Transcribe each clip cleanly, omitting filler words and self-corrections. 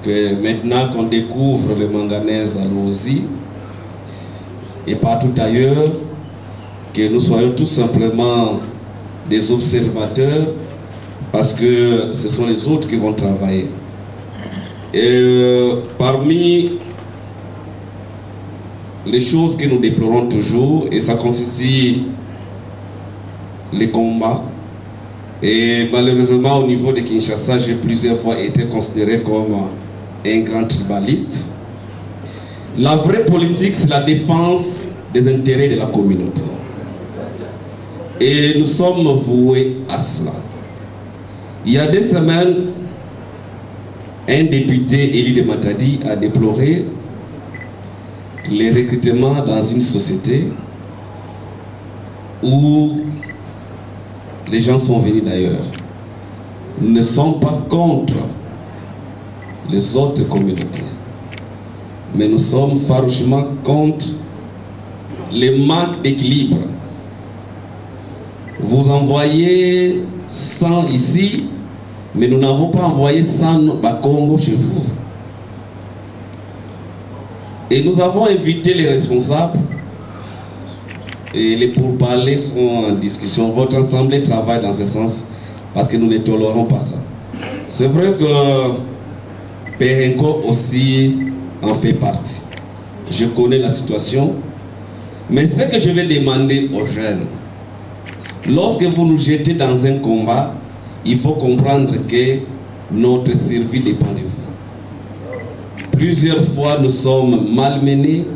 que maintenant qu'on découvre le manganèse à l'Osi et partout ailleurs, que nous soyons tout simplement des observateurs parce que ce sont les autres qui vont travailler. Et parmi les choses que nous déplorons toujours, et ça constitue les combats, et malheureusement au niveau de Kinshasa, j'ai plusieurs fois été considéré comme un grand tribaliste. La vraie politique, c'est la défense des intérêts de la communauté. Et nous sommes voués à cela. Il y a des semaines, un député, Élie de Matadi, a déploré les recrutements dans une société où les gens sont venus d'ailleurs. Nous ne sommes pas contre les autres communautés, mais nous sommes farouchement contre les manques d'équilibre. Vous envoyez 100 ici, mais nous n'avons pas envoyé 100 Bakongo chez vous. Et nous avons invité les responsables, et les pourparlers sont en discussion. Votre assemblée travaille dans ce sens, parce que nous ne tolérons pas ça. C'est vrai que Perenco aussi en fait partie. Je connais la situation, mais ce que je vais demander aux jeunes, lorsque vous nous jetez dans un combat, il faut comprendre que notre survie dépend de vous. Plusieurs fois, nous sommes malmenés,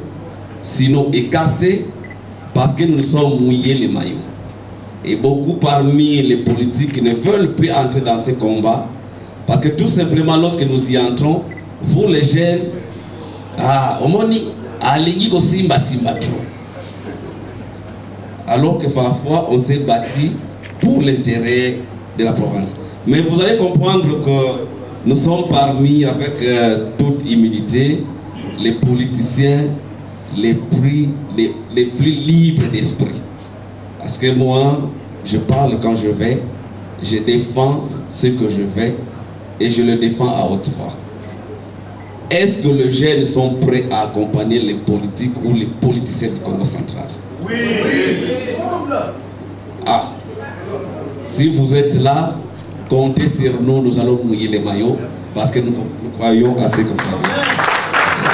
sinon écartés, parce que nous nous sommes mouillés les maillots. Et beaucoup parmi les politiques ne veulent plus entrer dans ces combats, parce que tout simplement, lorsque nous y entrons, vous les jeunes, alors que parfois on s'est bâti pour l'intérêt de la province. Mais vous allez comprendre que nous sommes parmi, avec toute humilité, les politiciens les plus libres d'esprit. Parce que moi, je parle quand je vais, je défends ce que je vais et je le défends à haute voix. Est-ce que les jeunes sont prêts à accompagner les politiques ou les politiciens du Congo central? Oui. Ah, si vous êtes là, comptez sur nous, nous allons mouiller les maillots parce que nous croyons à ce que vous faites.